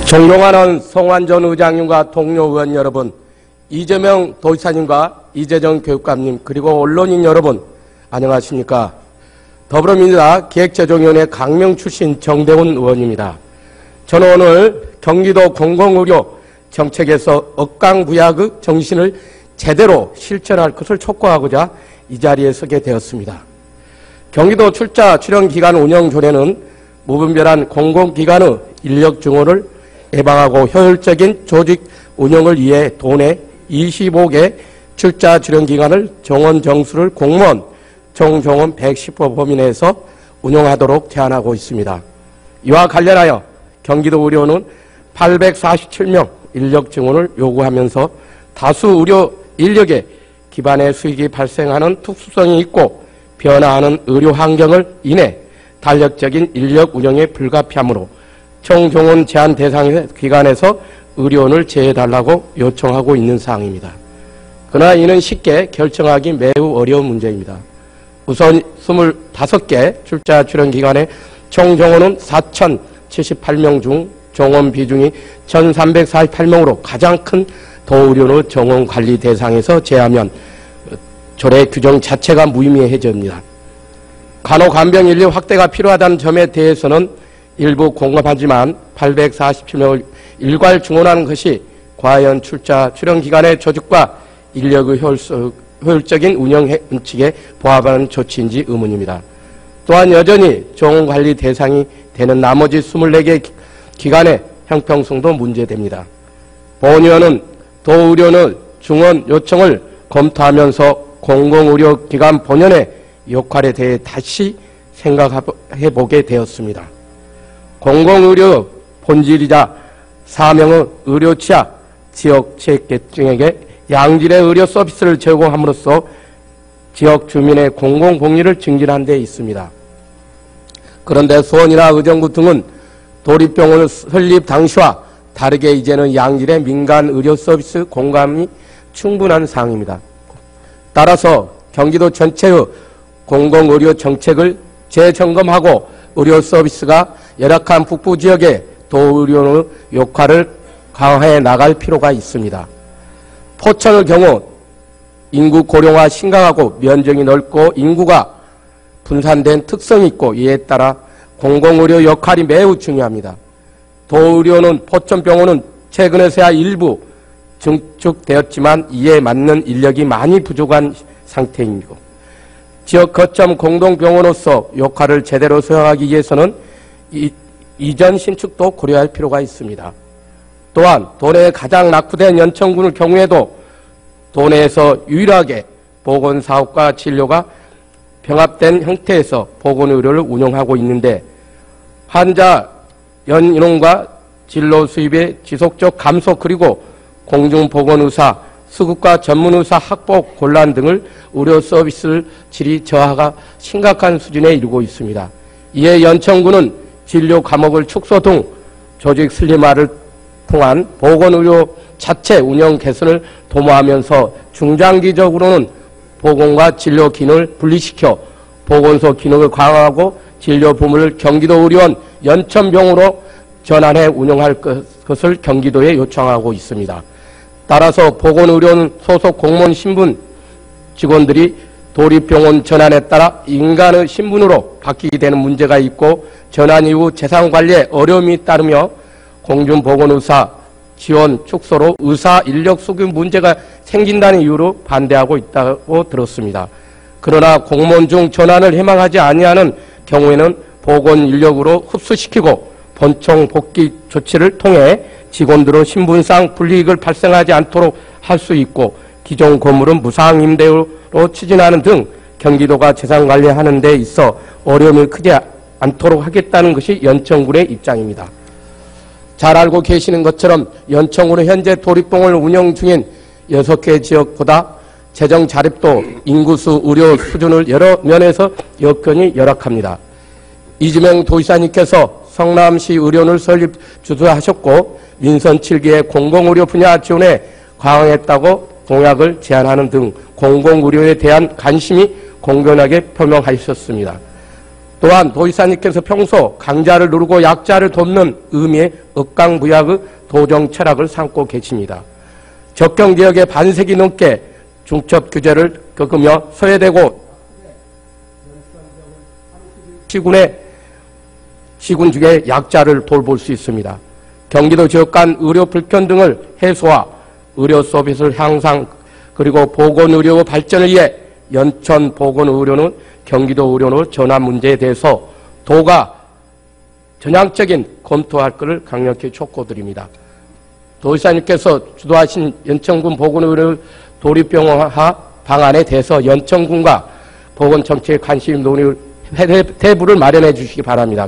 존경하는 성완전 의장님과 동료 의원 여러분, 이재명 도지사님과 이재정 교육감님, 그리고 언론인 여러분, 안녕하십니까. 더불어민주당 기획재정위원회 강명 출신 정대훈 의원입니다. 저는 오늘 경기도 공공의료 정책에서 억강부약의 정신을 제대로 실천할 것을 촉구하고자 이 자리에 서게 되었습니다. 경기도 출자 출연기관 운영조례는 무분별한 공공기관의 인력 증원을 예방하고 효율적인 조직 운영을 위해 도내 25개 출자 출연기관을 정원 정수를 공무원 정정원 110호 범위 내에서 운영하도록 제안하고 있습니다. 이와 관련하여 경기도 의료는 847명 인력 증원을 요구하면서 다수 의료 인력의 기반의 수익이 발생하는 특수성이 있고 변화하는 의료 환경을 인해 탄력적인 인력 운영에 불가피하므로 정정원 제한 대상 기관에서 의료원을 제외해달라고 요청하고 있는 사항입니다. 그러나 이는 쉽게 결정하기 매우 어려운 문제입니다. 우선 25개 출자 출연기관의 총 정원은 4,078명 중 정원 비중이 1,348명으로 가장 큰 도의료의 정원 관리 대상에서 제하면 조례 규정 자체가 무의미해집니다. 간호 간병 인력 확대가 필요하다는 점에 대해서는 일부 공감하지만 847명을 일괄 증원하는 것이 과연 출자 출연기관의 조직과 인력의 효율적인 운영 원칙에 부합하는 조치인지 의문입니다. 또한 여전히 정원관리 대상이 되는 나머지 24개 기관의 형평성도 문제됩니다. 보훈위원은 도의료의 증원 요청을 검토하면서 공공의료기관 본연의 역할에 대해 다시 생각해보게 되었습니다. 공공의료 본질이자 사명의 의료취약 지역체계층에게 양질의 의료 서비스를 제공함으로써 지역 주민의 공공복리를 증진하는 데 있습니다. 그런데 수원이나 의정부 등은 도립병원을 설립 당시와 다르게 이제는 양질의 민간 의료 서비스 공감이 충분한 사항입니다. 따라서 경기도 전체의 공공의료 정책을 재점검하고 의료 서비스가 열악한 북부 지역의 도의료의 역할을 강화해 나갈 필요가 있습니다. 포천의 경우 인구 고령화 심각하고 면적이 넓고 인구가 분산된 특성이 있고 이에 따라 공공의료 역할이 매우 중요합니다. 도의료는 포천병원은 최근에서야 일부 증축되었지만 이에 맞는 인력이 많이 부족한 상태이고 지역 거점 공동병원으로서 역할을 제대로 수행하기 위해서는 이전 신축도 고려할 필요가 있습니다. 또한 도내에 가장 낙후된 연천군의 경우에도 도내에서 유일하게 보건사업과 진료가 병합된 형태에서 보건의료를 운영하고 있는데 환자 연인원과 진로 수입의 지속적 감소 그리고 공중보건의사, 수급과 전문의사 확보 곤란 등을 의료 서비스 질이 저하가 심각한 수준에 이르고 있습니다. 이에 연천군은 진료 과목을 축소 등 조직 슬림화를 통한 보건의료 자체 운영 개선을 도모하면서 중장기적으로는 보건과 진료 기능을 분리시켜 보건소 기능을 강화하고 진료 부문을 경기도 의료원 연천병으로 전환해 운영할 것을 경기도에 요청하고 있습니다. 따라서 보건의료원 소속 공무원 신분 직원들이 도립병원 전환에 따라 인간의 신분으로 바뀌게 되는 문제가 있고 전환 이후 재산관리에 어려움이 따르며 공중보건의사 지원 축소로 의사 인력 수급 문제가 생긴다는 이유로 반대하고 있다고 들었습니다. 그러나 공무원 중 전환을 희망하지 아니하는 경우에는 보건 인력으로 흡수시키고 본청 복귀 조치를 통해 직원들의 신분상 불이익을 발생하지 않도록 할 수 있고 기존 건물은 무상 임대로 추진하는 등 경기도가 재산관리하는 데 있어 어려움을 크지 않도록 하겠다는 것이 연천군의 입장입니다. 잘 알고 계시는 것처럼 연천군은 현재 도립병원을 운영 중인 6개 지역보다 재정 자립도 인구수 의료 수준을 여러 면에서 여건이 열악합니다. 이재명 도지사님께서 성남시 의료원을 설립 주도하셨고 민선 7기의 공공의료 분야 지원에 강화했다고 공약을 제안하는 등 공공의료에 대한 관심이 공견하게 표명하셨습니다. 또한 도지사님께서 평소 강자를 누르고 약자를 돕는 의미의 억강부약의 도정 철학을 삼고 계십니다. 적경지역에 반세기 넘게 중첩 규제를 겪으며 소외되고 시군 중에 약자를 돌볼 수 있습니다. 경기도 지역 간 의료 불평등을 해소와 의료 서비스를 향상 그리고 보건의료 발전을 위해 연천 보건의료는 경기도 의료로 전환 문제에 대해서 도가 전향적인 검토할 것을 강력히 촉구드립니다. 도지사님께서 주도하신 연천군 보건의료 도립병원화 방안에 대해서 연천군과 보건정책에 관심 논의 대부를 마련해 주시기 바랍니다.